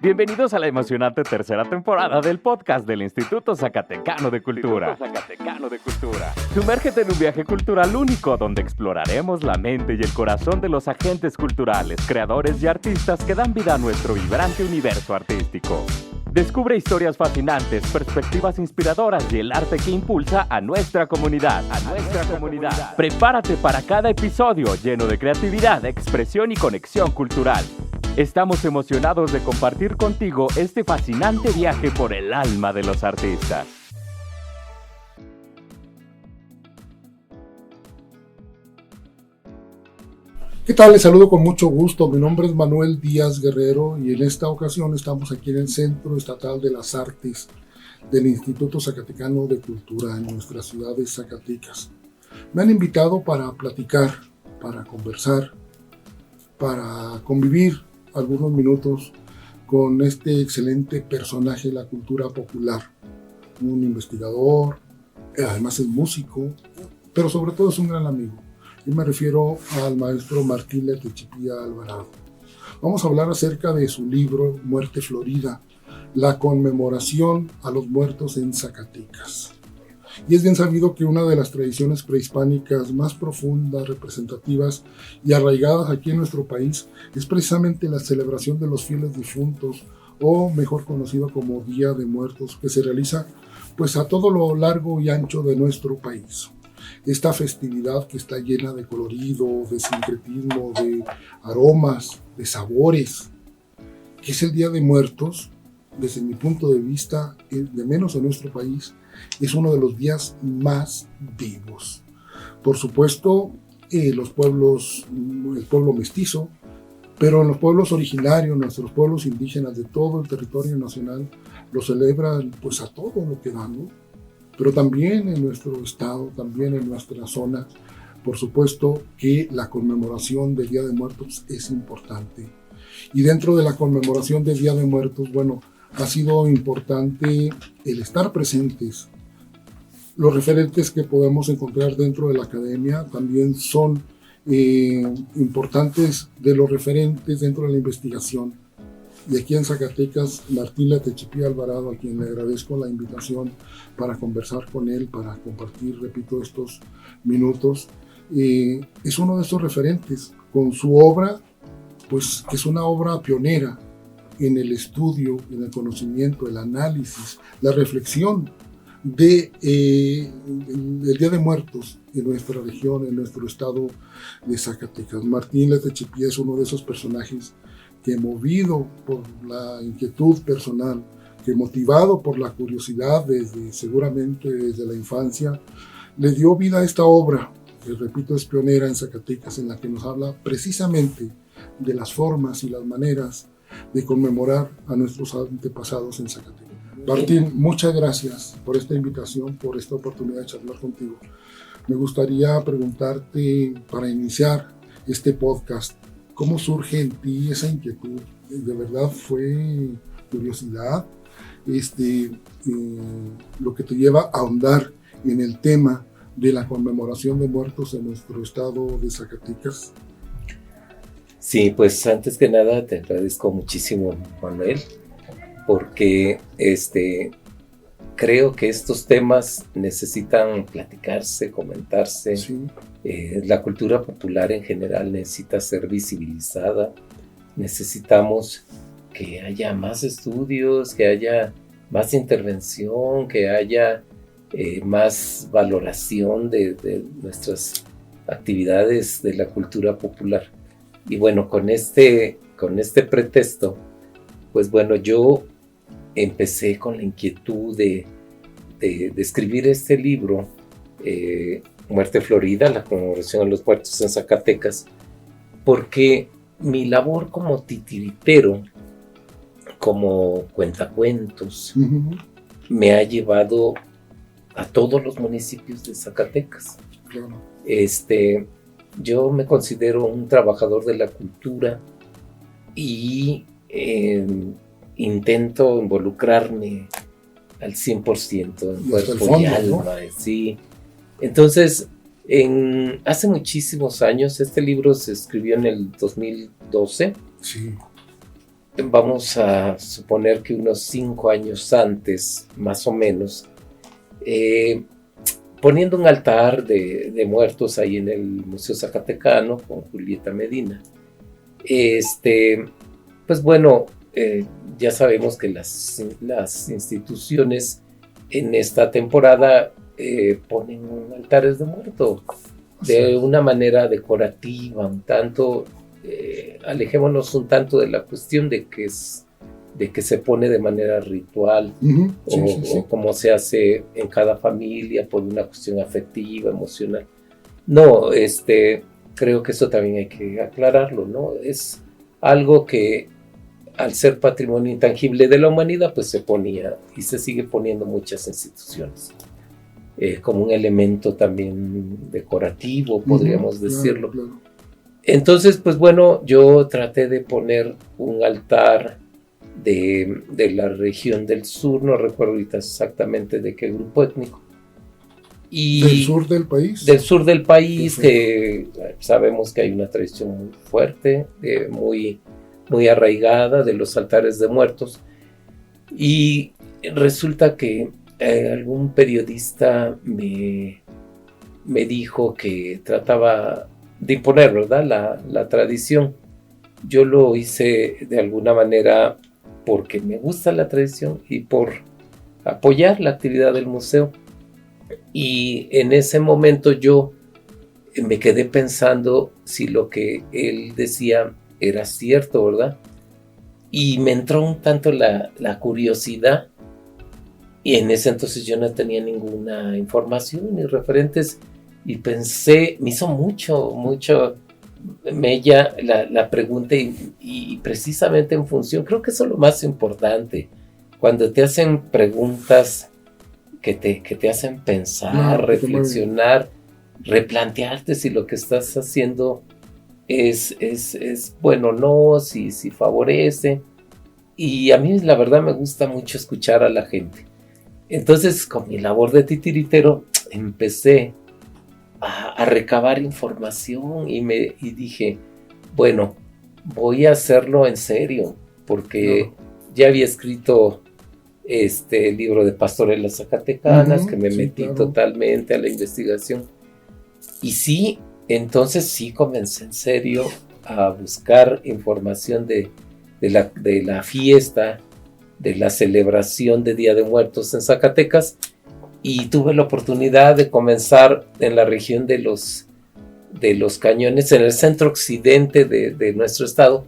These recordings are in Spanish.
Bienvenidos a la emocionante tercera temporada del podcast del Instituto Zacatecano de Cultura. Sumérgete en un viaje cultural único donde exploraremos la mente y el corazón de los agentes culturales, creadores y artistas que dan vida a nuestro vibrante universo artístico. Descubre historias fascinantes, perspectivas inspiradoras y el arte que impulsa a nuestra comunidad. Prepárate para cada episodio lleno de creatividad, expresión y conexión cultural. Estamos emocionados de compartir contigo este fascinante viaje por el alma de los artistas. ¿Qué tal? Les saludo con mucho gusto. Mi nombre es Manuel Díaz Guerrero y en esta ocasión estamos aquí en el Centro Estatal de las Artes del Instituto Zacatecano de Cultura en nuestra ciudad de Zacatecas. Me han invitado para platicar, para conversar, para convivir algunos minutos con este excelente personaje de la cultura popular, un investigador, además es músico, pero sobre todo es un gran amigo. Yo me refiero al maestro Martín Letechipía Alvarado. Vamos a hablar acerca de su libro Muerte Florida, la conmemoración a los muertos en Zacatecas. Y es bien sabido que una de las tradiciones prehispánicas más profundas, representativas y arraigadas aquí en nuestro país es precisamente la celebración de los fieles difuntos, o mejor conocido como Día de Muertos, que se realiza pues a todo lo largo y ancho de nuestro país. Esta festividad que está llena de colorido, de sincretismo, de aromas, de sabores, que es el Día de Muertos, desde mi punto de vista, de menos en nuestro país, es uno de los días más vivos. Por supuesto, el pueblo mestizo, pero en los pueblos originarios, nuestros pueblos indígenas de todo el territorio nacional, lo celebran pues a todo lo que dan, ¿no? Pero también en nuestro estado, también en nuestra zona, por supuesto que la conmemoración del Día de Muertos es importante. Y dentro de la conmemoración del Día de Muertos, bueno, ha sido importante el estar presentes. Los referentes que podemos encontrar dentro de la academia también son importantes de los referentes dentro de la investigación. Y aquí en Zacatecas, Martín Letechipía Alvarado, a quien le agradezco la invitación para conversar con él, para compartir, repito, estos minutos, es uno de estos referentes con su obra, pues que es una obra pionera en el estudio, en el conocimiento, el análisis, la reflexión del Día de Muertos en nuestra región, en nuestro estado de Zacatecas. Martín Letechipía es uno de esos personajes que, movido por la inquietud personal, que motivado por la curiosidad seguramente desde la infancia, le dio vida a esta obra, que repito es pionera en Zacatecas, en la que nos habla precisamente de las formas y las maneras de conmemorar a nuestros antepasados en Zacatecas. Martín, muchas gracias por esta invitación, por esta oportunidad de charlar contigo. Me gustaría preguntarte, para iniciar este podcast, ¿cómo surge en ti esa inquietud? ¿De verdad fue curiosidad lo que te lleva a ahondar en el tema de la conmemoración de muertos en nuestro estado de Zacatecas? Sí, pues antes que nada te agradezco muchísimo, Manuel, porque creo que estos temas necesitan platicarse, comentarse. Sí. La cultura popular en general necesita ser visibilizada. Necesitamos que haya más estudios, que haya más intervención, que haya más valoración de nuestras actividades de la cultura popular. Y bueno, con este pretexto, pues bueno, yo empecé con la inquietud de escribir este libro, Muerte Florida, la conmemoración a los muertos en Zacatecas, porque mi labor como titiritero, como cuentacuentos, me ha llevado a todos los municipios de Zacatecas. Claro. Yo me considero un trabajador de la cultura y intento involucrarme al 100% en cuerpo y alma, ¿no? Sí. Entonces, hace muchísimos años, este libro se escribió en el 2012. Sí. vamos a suponer que unos 5 años antes, más o menos, poniendo un altar de muertos ahí en el Museo Zacatecano con Julieta Medina. Pues bueno, ya sabemos que las instituciones en esta temporada ponen altares de muertos de una manera decorativa, un tanto, alejémonos un tanto de la cuestión de que se pone de manera ritual, o como se hace en cada familia por una cuestión afectiva, emocional. No, creo que eso también hay que aclararlo, ¿no? Es algo que al ser patrimonio intangible de la humanidad, pues se ponía y se sigue poniendo muchas instituciones. Como un elemento también decorativo, podríamos decirlo. Claro. Entonces, pues bueno, yo traté de poner un altar de la región del sur, no recuerdo ahorita exactamente de qué grupo étnico. ¿Del sur del país? Del sur del país, que sabemos que hay una tradición muy fuerte, muy arraigada de los altares de muertos. Y resulta que algún periodista me dijo que trataba de imponer, ¿verdad?, la tradición. Yo lo hice de alguna manera porque me gusta la tradición y por apoyar la actividad del museo. Y en ese momento yo me quedé pensando si lo que él decía era cierto, ¿verdad? Y me entró un tanto la curiosidad. Y en ese entonces yo no tenía ninguna información ni referentes. Y pensé, me hizo mucho mella la pregunta y precisamente en función, creo que eso es lo más importante, cuando te hacen preguntas que te hacen pensar, reflexionar, replantearte si lo que estás haciendo es bueno o no, si favorece. Y a mí la verdad me gusta mucho escuchar a la gente. Entonces, con mi labor de titiritero, empecé a recabar información y dije, bueno, voy a hacerlo en serio, porque ya había escrito el libro de Pastorelas Zacatecanas, que me metí totalmente a la investigación. Y sí, entonces sí comencé en serio a buscar información de la fiesta, de la celebración de Día de Muertos en Zacatecas, y tuve la oportunidad de comenzar en la región de los Cañones, en el centro occidente de nuestro estado,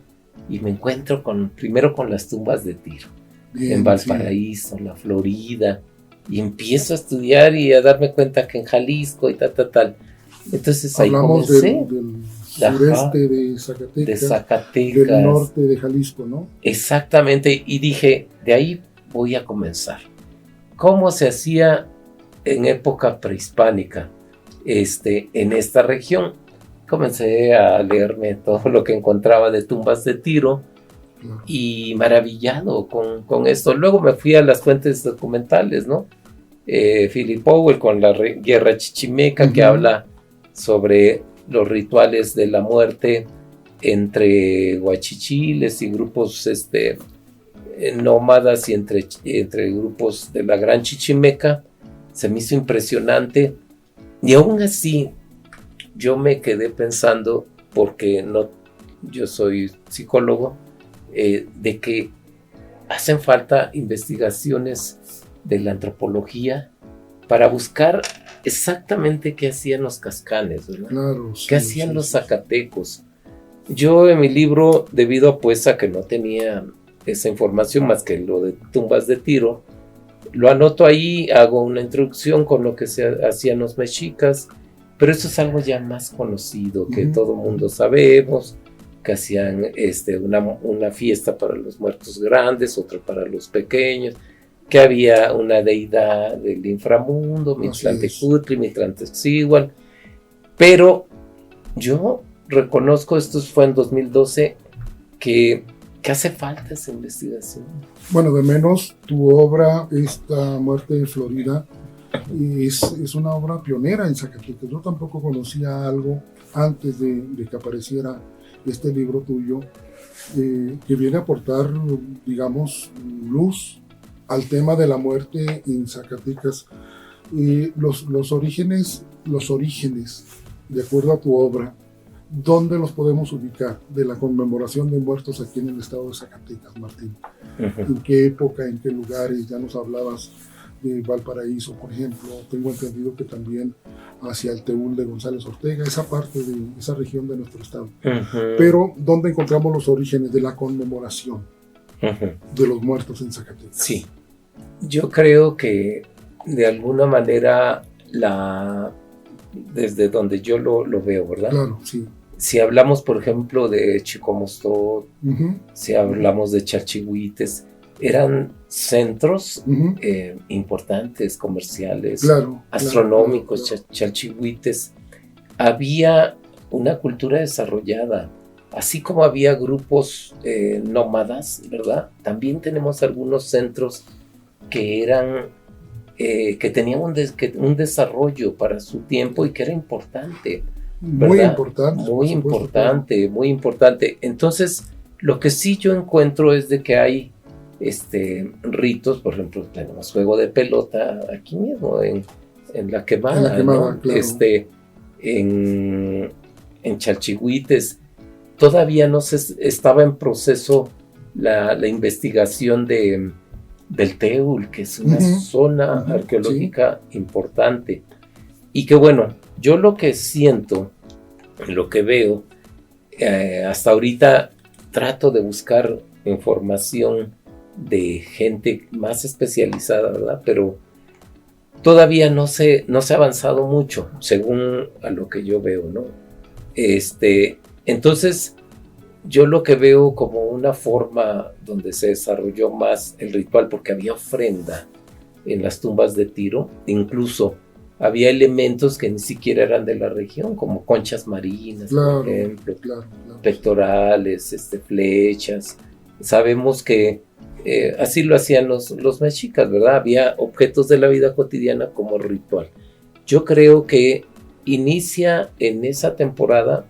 y me encuentro primero con las tumbas de Tiro, en Valparaíso, la Florida, y empiezo a estudiar y a darme cuenta que en Jalisco y tal. Entonces ahí comencé. Del sureste de Zacatecas, del norte de Jalisco, ¿no? Exactamente, y dije, de ahí voy a comenzar. ¿Cómo se hacía en época prehispánica en esta región? Comencé a leerme todo lo que encontraba de tumbas de Tiro, y maravillado con esto. Luego me fui a las fuentes documentales, ¿no? Philip Powell con la guerra chichimeca, que habla sobre los rituales de la muerte entre huachichiles y grupos nómadas, y entre grupos de la gran chichimeca. Se me hizo impresionante, y aún así yo me quedé pensando, porque yo soy psicólogo, de que hacen falta investigaciones de la antropología para buscar exactamente qué hacían los cascanes, ¿verdad? Claro, qué hacían los zacatecos. Yo en mi libro, debido a que no tenía esa información más que lo de tumbas de Tiro, lo anoto ahí, hago una introducción con lo que se hacían los mexicas, pero eso es algo ya más conocido, que todo mundo sabemos, que hacían una fiesta para los muertos grandes, otra para los pequeños, que había una deidad del inframundo, Mictlantecutli, Mictlanteccihual. Pero yo reconozco, esto fue en 2012, que hace falta esa investigación. Bueno, de menos tu obra, esta Muerte de Florida, es una obra pionera en Zacatecas. Yo tampoco conocía algo antes de que apareciera este libro tuyo, que viene a aportar, digamos, luz al tema de la muerte en Zacatecas. Los orígenes, de acuerdo a tu obra, ¿dónde los podemos ubicar de la conmemoración de muertos aquí en el estado de Zacatecas, Martín? ¿En qué época, en qué lugares? Ya nos hablabas de Valparaíso, por ejemplo. Tengo entendido que también hacia el Teúl de González Ortega, esa parte de esa región de nuestro estado. Pero, ¿dónde encontramos los orígenes de la conmemoración de los muertos en Zacatecas? Sí, yo creo que de alguna manera desde donde yo lo veo, ¿verdad? Claro, sí. Si hablamos, por ejemplo, de Chicomostó, si hablamos de Chalchihuites, eran centros importantes, comerciales, claro, astronómicos, claro. Chalchihuites. Había una cultura desarrollada, así como había grupos nómadas, ¿verdad? También tenemos algunos centros que eran que tenían un desarrollo para su tiempo y que era importante. Muy ¿verdad? importante. Muy importante, muy importante. Entonces, lo que sí yo encuentro es de que hay ritos, por ejemplo, tenemos juego de pelota aquí mismo, en la quemada, en la quemada, ¿no? claro. En Chalchihuites todavía no estaba en proceso la investigación del Teúl, que es una zona arqueológica importante. Y que bueno, yo lo que siento, lo que veo, hasta ahorita trato de buscar información de gente más especializada, ¿verdad? Pero todavía no se ha avanzado mucho, según a lo que yo veo, ¿no? Entonces, yo lo que veo como una forma donde se desarrolló más el ritual, porque había ofrenda en las tumbas de Tiro, incluso había elementos que ni siquiera eran de la región, como conchas marinas, claro, por ejemplo, claro. pectorales, flechas. Sabemos que así lo hacían los mexicas, ¿verdad? Había objetos de la vida cotidiana como ritual. Yo creo que inicia en esa temporada,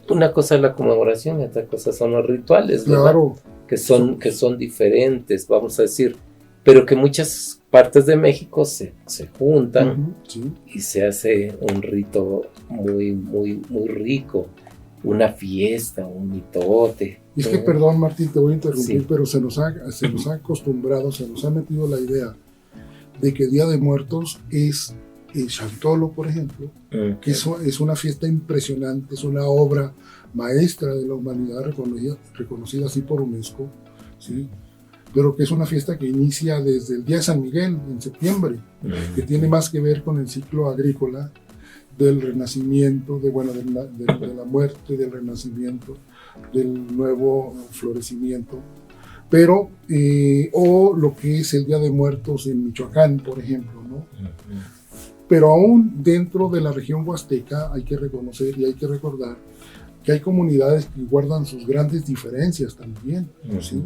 una cosa es la conmemoración y otra cosa son los rituales, ¿verdad? Claro. Que son diferentes, vamos a decir, pero que muchas partes de México se juntan y se hace un rito muy, muy, muy rico, una fiesta, un mitote. Y es que, perdón, Martín, te voy a interrumpir, pero se nos ha acostumbrado, se nos ha metido la idea de que Día de Muertos es el Chantolo, por ejemplo, que eso es una fiesta impresionante, es una obra maestra de la humanidad reconocida así por UNESCO, ¿sí? Pero que es una fiesta que inicia desde el Día de San Miguel, en septiembre, que tiene más que ver con el ciclo agrícola del renacimiento, de la muerte, del renacimiento, del nuevo florecimiento. Pero, o lo que es el Día de Muertos en Michoacán, por ejemplo, ¿no? Pero aún dentro de la región huasteca hay que reconocer y hay que recordar que hay comunidades que guardan sus grandes diferencias también, ¿sí?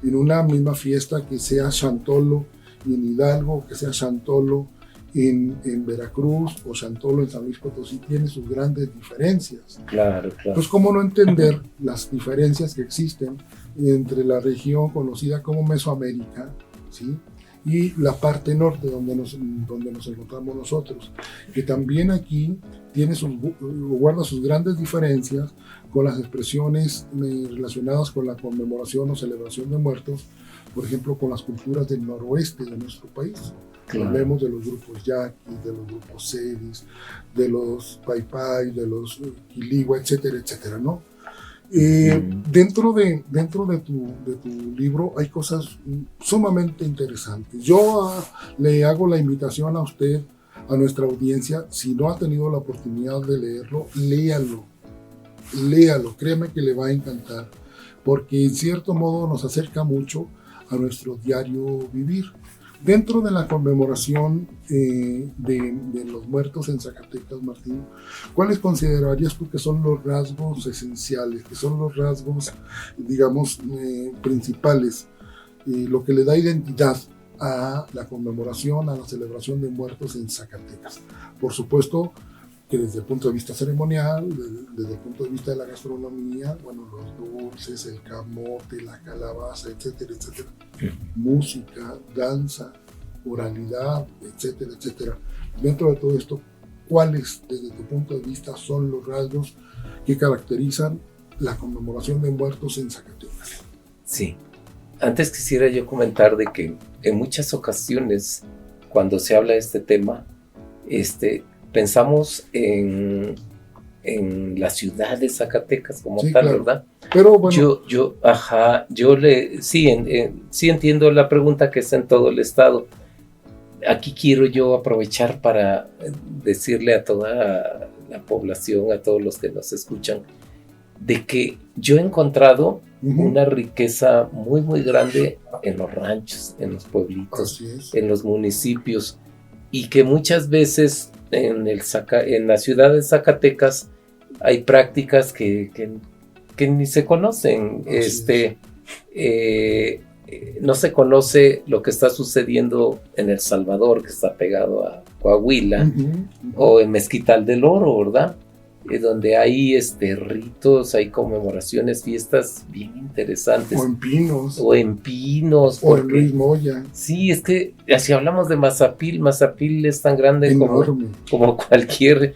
En una misma fiesta, que sea Chantolo en Hidalgo, que sea Chantolo en Veracruz o Chantolo en San Luis Potosí, tiene sus grandes diferencias. Claro. Entonces, ¿cómo no entender las diferencias que existen entre la región conocida como Mesoamérica, ¿sí? Y la parte norte donde nos encontramos nosotros, que también aquí guarda sus grandes diferencias con las expresiones relacionadas con la conmemoración o celebración de muertos, por ejemplo, con las culturas del noroeste de nuestro país. Claro. Hablemos de los grupos yaquis, de los grupos sedis, de los paipai, de los quiligua, etcétera, etcétera, ¿no? Dentro de tu libro hay cosas sumamente interesantes. Yo le hago la invitación a usted, a nuestra audiencia, si no ha tenido la oportunidad de leerlo, léalo, créeme que le va a encantar, porque en cierto modo nos acerca mucho a nuestro diario vivir. Dentro de la conmemoración de los muertos en Zacatecas, Martín, ¿cuáles considerarías tú que son los rasgos esenciales, que son los rasgos, digamos, principales, lo que le da identidad a la conmemoración, a la celebración de muertos en Zacatecas? Por supuesto, que desde el punto de vista ceremonial, desde el punto de vista de la gastronomía, bueno, los dulces, el camote, la calabaza, etcétera, etcétera, música, danza, oralidad, etcétera, etcétera. Dentro de todo esto, ¿cuáles, desde tu punto de vista, son los rasgos que caracterizan la conmemoración de muertos en Zacatecas? Sí. Antes quisiera yo comentar de que en muchas ocasiones, cuando se habla de este tema, pensamos en la ciudad de Zacatecas como Sí, tal, claro. ¿verdad? Pero bueno, sí entiendo la pregunta que está en todo el estado. Aquí quiero yo aprovechar para decirle a toda la población, a todos los que nos escuchan, de que yo he encontrado una riqueza muy, muy grande en los ranchos, en los pueblitos, así es. en los municipios, y que muchas veces en la ciudad de Zacatecas hay prácticas que ni se conocen. No se conoce lo que está sucediendo en El Salvador, que está pegado a Coahuila, o en Mezquital del Oro, ¿verdad? Donde hay ritos, hay conmemoraciones, fiestas bien interesantes. O en Pinos. O en Pinos. O en Luis Moya. Sí, es que si hablamos de Mazapil es tan grande como cualquier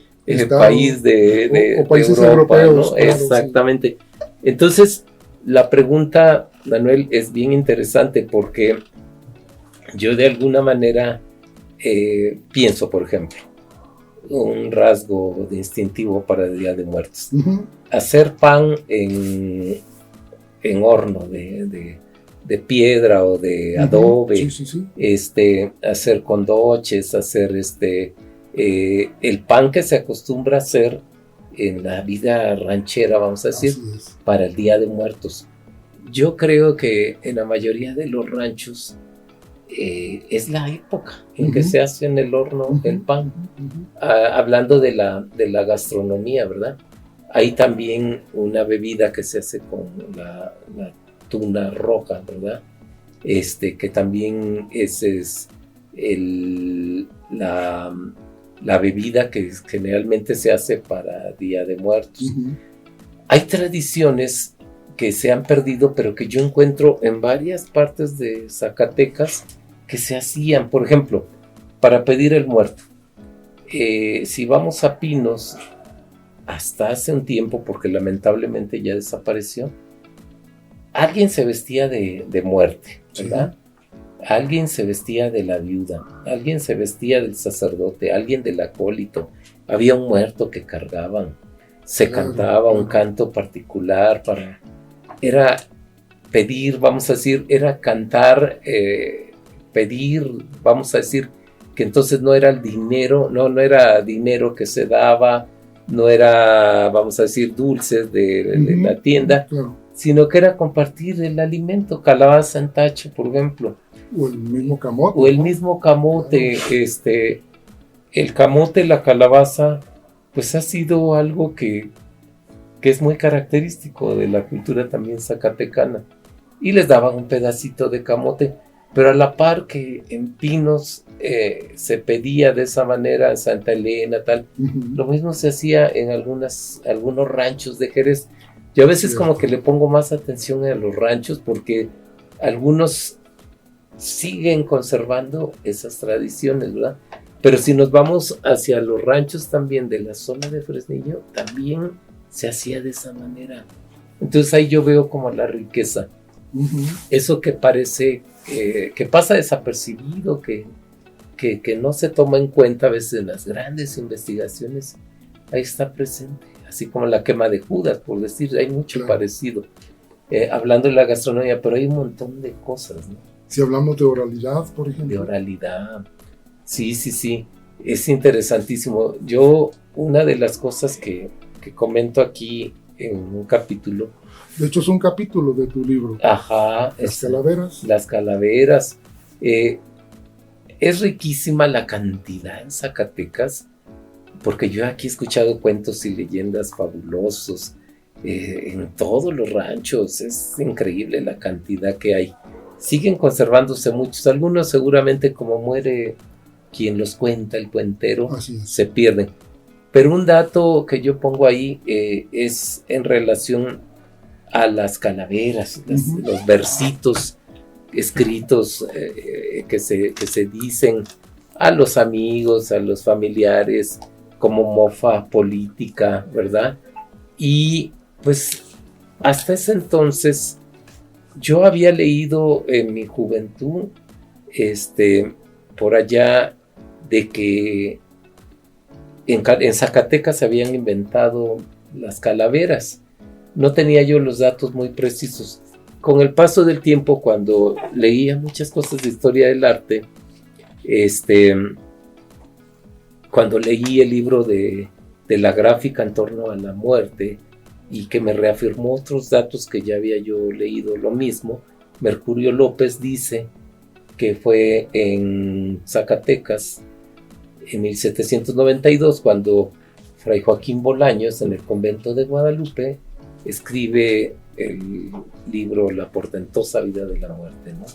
país de países Europa, europeos, ¿no? claro, exactamente. Sí. Entonces, la pregunta, Manuel, es bien interesante porque yo de alguna manera pienso, por ejemplo, un rasgo distintivo para el Día de Muertos. Hacer pan en horno de piedra o de adobe, hacer condoches, hacer el pan que se acostumbra a hacer en la vida ranchera, vamos a decir, para el Día de Muertos. Yo creo que en la mayoría de los ranchos es la época en que se hace en el horno el pan. Hablando de la gastronomía, ¿verdad? Hay también una bebida que se hace con la tuna roja, ¿verdad? Que también es la bebida que generalmente se hace para Día de Muertos. Hay tradiciones que se han perdido, pero que yo encuentro en varias partes de Zacatecas que se hacían, por ejemplo, para pedir el muerto. Si vamos a Pinos, hasta hace un tiempo, porque lamentablemente ya desapareció, alguien se vestía de muerte, ¿verdad? Sí. Alguien se vestía de la viuda, alguien se vestía del sacerdote, alguien del acólito. Había un muerto que cargaban, se cantaba un canto particular era pedir, vamos a decir, era cantar, pedir, vamos a decir, que entonces no era el dinero, no era dinero que se daba, no era, vamos a decir, dulces de la tienda, sino que era compartir el alimento, calabaza en tacho, por ejemplo. O el mismo camote. O el mismo camote, el camote, la calabaza, pues ha sido algo que es muy característico de la cultura también zacatecana. Y les daban un pedacito de camote, pero a la par que en Pinos se pedía de esa manera, en Santa Elena, tal, lo mismo se hacía en algunos ranchos de Jerez. Yo a veces como que le pongo más atención a los ranchos porque algunos siguen conservando esas tradiciones, ¿verdad? Pero si nos vamos hacia los ranchos también de la zona de Fresnillo, también se hacía de esa manera. Entonces ahí yo veo como la riqueza. Eso que parece que pasa desapercibido, que no se toma en cuenta a veces en las grandes investigaciones, ahí está presente. Así como la quema de Judas, por decir, hay mucho parecido. Hablando de la gastronomía, pero hay un montón de cosas, ¿no? Si hablamos de oralidad, por ejemplo. De oralidad. Sí. Es interesantísimo. Yo, una de las cosas que comento aquí en un capítulo. De hecho, es un capítulo de tu libro. Ajá. Las calaveras. Las calaveras. Es riquísima la cantidad en Zacatecas, porque yo aquí he escuchado cuentos y leyendas fabulosos en todos los ranchos. Es increíble la cantidad que hay. Siguen conservándose muchos. Algunos seguramente como muere quien los cuenta, el cuentero, se pierden. Pero un dato que yo pongo ahí es en relación a las calaveras, los versitos escritos que se dicen a los amigos, a los familiares, como mofa política, ¿verdad? Y pues hasta ese entonces yo había leído en mi juventud, por allá, de que en Zacatecas se habían inventado las calaveras. No tenía yo los datos muy precisos. Con el paso del tiempo, cuando leía muchas cosas de historia del arte, cuando leí el libro de la gráfica en torno a la muerte, y que me reafirmó otros datos que ya había yo leído lo mismo, Mercurio López dice que fue en Zacatecas en 1792 cuando Fray Joaquín Bolaños, en el convento de Guadalupe, escribe el libro La portentosa vida de la muerte, ¿no?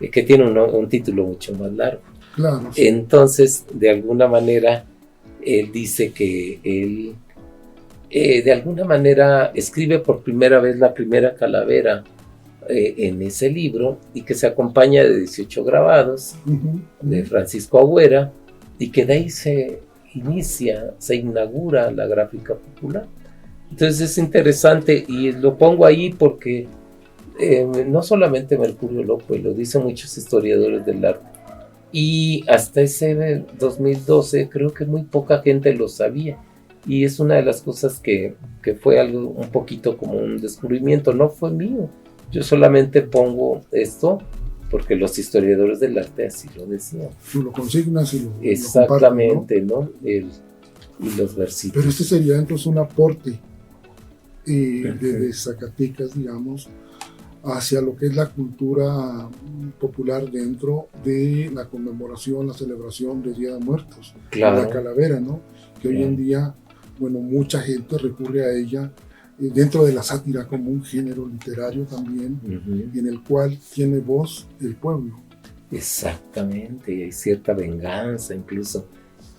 Que tiene un título mucho más largo. Claro, sí. Entonces, de alguna manera, él dice que él, de alguna manera, escribe por primera vez la primera calavera en ese libro, y que se acompaña de 18 grabados de Francisco Agüera, y que de ahí se inaugura la gráfica popular. Entonces es interesante, y lo pongo ahí porque no solamente Mercurio López, lo dicen muchos historiadores del arte, y hasta ese 2012 creo que muy poca gente lo sabía, y es una de las cosas que fue algo un poquito como un descubrimiento. No fue mío, yo solamente pongo esto porque los historiadores del arte así lo decían. Tú lo consignas y lo exactamente, ¿no? Y los versitos. Pero este sería entonces un aporte de Zacatecas, digamos, hacia lo que es la cultura popular dentro de la conmemoración, la celebración del Día de Muertos, claro. La calavera, ¿no? Que hoy en día, bueno, mucha gente recurre a ella dentro de la sátira como un género literario también, en el cual tiene voz el pueblo. Exactamente, y hay cierta venganza incluso,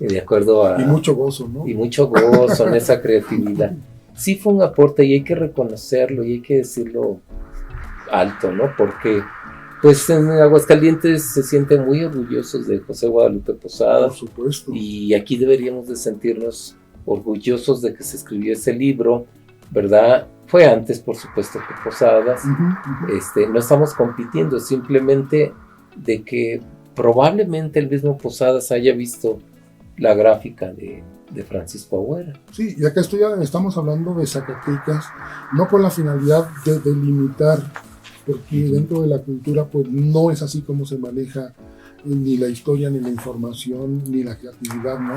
de acuerdo a... Y mucho gozo, ¿no? Y mucho gozo en esa creatividad. Sí fue un aporte, y hay que reconocerlo, y hay que decirlo alto, ¿no? Porque pues en Aguascalientes se sienten muy orgullosos de José Guadalupe Posada. Por supuesto. Y aquí deberíamos de sentirnos orgullosos de que se escribió ese libro, ¿verdad? Fue antes, por supuesto, que Posadas. No estamos compitiendo, simplemente de que probablemente el mismo Posadas haya visto la gráfica de Francisco Agüera. Sí, y acá estamos hablando de Zacatecas, no con la finalidad de delimitar, porque dentro de la cultura pues no es así como se maneja ni la historia, ni la información, ni la creatividad, ¿no?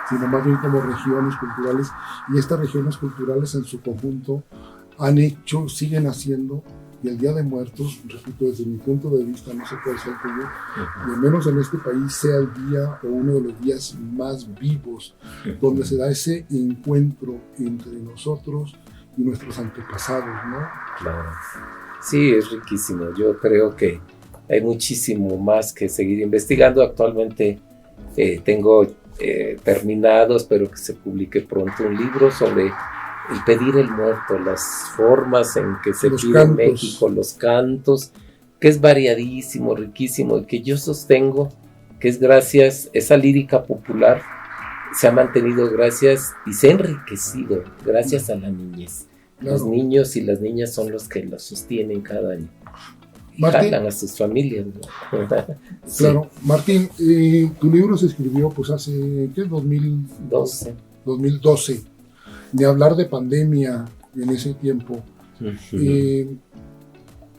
Sino más bien como regiones culturales, y estas regiones culturales en su conjunto han hecho, siguen haciendo, y el Día de Muertos, repito, desde mi punto de vista, no sé cuál sea el tuyo, y al menos en este país sea el día o uno de los días más vivos, donde se da ese encuentro entre nosotros y nuestros antepasados, ¿no? Claro. Sí, es riquísimo. Yo creo que hay muchísimo más que seguir investigando. Actualmente tengo terminado, espero que se publique pronto, un libro sobre el pedir el muerto, las formas en que se pide en México, los cantos, que es variadísimo, riquísimo, y que yo sostengo que es gracias, esa lírica popular se ha mantenido gracias y se ha enriquecido gracias a la niñez. Claro. Los niños y las niñas son los que lo sostienen cada año. Martín, jalan a sus familias, ¿no? Sí. Claro, Martín, tu libro se escribió pues hace, ¿qué? 2012. De hablar de pandemia en ese tiempo.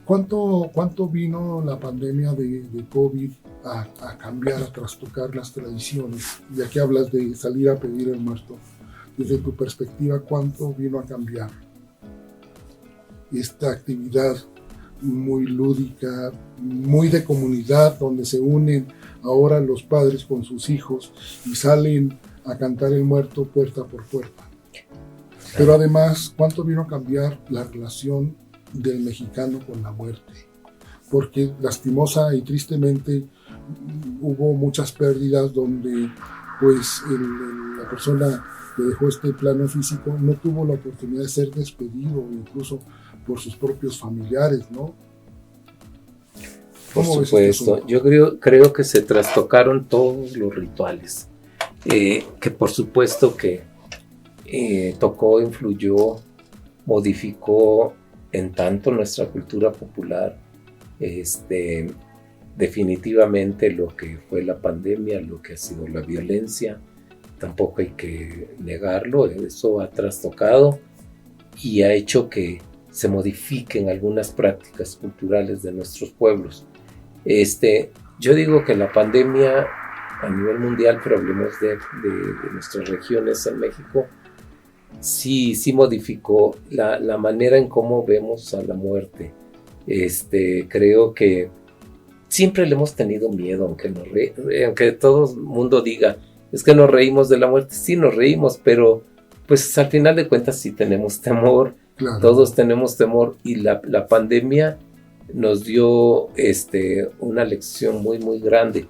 ¿Cuánto vino la pandemia de COVID a cambiar, a trastocar las tradiciones? Ya que hablas de salir a pedir el muerto, desde tu perspectiva, ¿cuánto vino a cambiar esta actividad muy lúdica, muy de comunidad, donde se unen ahora los padres con sus hijos y salen a cantar el muerto puerta por puerta? Pero además, ¿cuánto vino a cambiar la relación del mexicano con la muerte? Porque lastimosa y tristemente hubo muchas pérdidas donde pues la persona que dejó este plano físico, no tuvo la oportunidad de ser despedido, incluso por sus propios familiares, ¿no? Por supuesto, yo creo que se trastocaron todos los rituales, que por supuesto que tocó, influyó, modificó en tanto nuestra cultura popular, definitivamente lo que fue la pandemia, lo que ha sido la violencia, tampoco hay que negarlo, eso ha trastocado y ha hecho que se modifiquen algunas prácticas culturales de nuestros pueblos. Yo digo que la pandemia a nivel mundial, pero hablemos de nuestras regiones en México, sí modificó la manera en cómo vemos a la muerte. Creo que siempre le hemos tenido miedo, aunque todo el mundo diga, es que nos reímos de la muerte, sí nos reímos, pero pues al final de cuentas sí tenemos temor, claro. Todos tenemos temor, y la pandemia nos dio una lección muy, muy grande.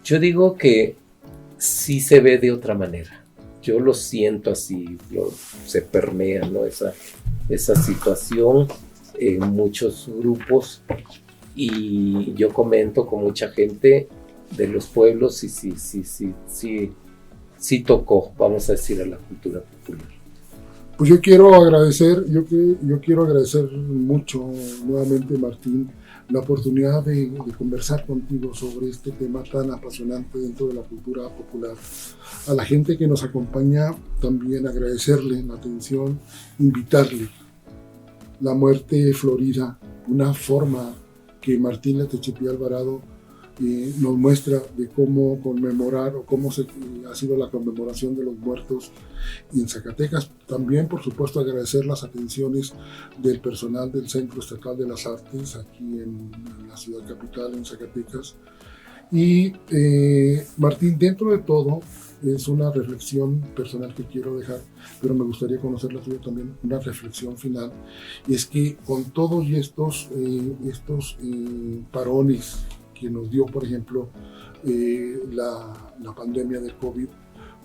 Yo digo que sí se ve de otra manera. Yo lo siento así, se permea, ¿no? Esa situación en muchos grupos, y yo comento con mucha gente de los pueblos y sí tocó, vamos a decir, a la cultura popular. Pues yo quiero agradecer mucho nuevamente, Martín, la oportunidad de conversar contigo sobre este tema tan apasionante dentro de la cultura popular. A la gente que nos acompaña también agradecerle la atención, invitarle. La muerte florida, una forma que Martín Letechipí Alvarado nos muestra de cómo conmemorar o cómo ha sido la conmemoración de los muertos en Zacatecas. También, por supuesto, agradecer las atenciones del personal del Centro Estatal de las Artes aquí en la ciudad capital, en Zacatecas. Y Martín, dentro de todo, es una reflexión personal que quiero dejar, pero me gustaría conocer la tuya también, una reflexión final, y es que con todos estos parones que nos dio, por ejemplo, la pandemia del COVID,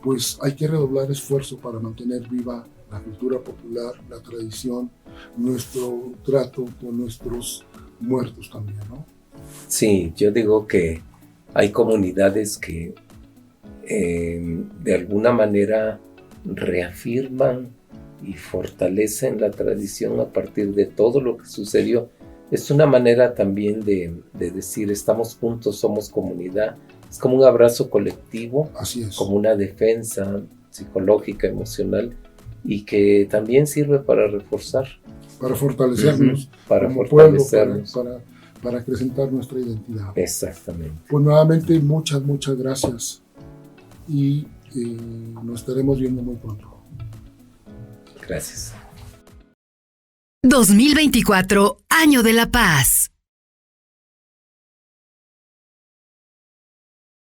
pues hay que redoblar esfuerzo para mantener viva la cultura popular, la tradición, nuestro trato con nuestros muertos también, ¿no? Sí, yo digo que hay comunidades que de alguna manera reafirman y fortalecen la tradición a partir de todo lo que sucedió. Es una manera también de decir, estamos juntos, somos comunidad. Es como un abrazo colectivo, así es, como una defensa psicológica, emocional, y que también sirve para reforzar. Para fortalecernos. Para como fortalecernos. Pueblo, para acrecentar nuestra identidad. Exactamente. Pues nuevamente, muchas gracias. Y nos estaremos viendo muy pronto. Gracias. 2024, Año de la Paz.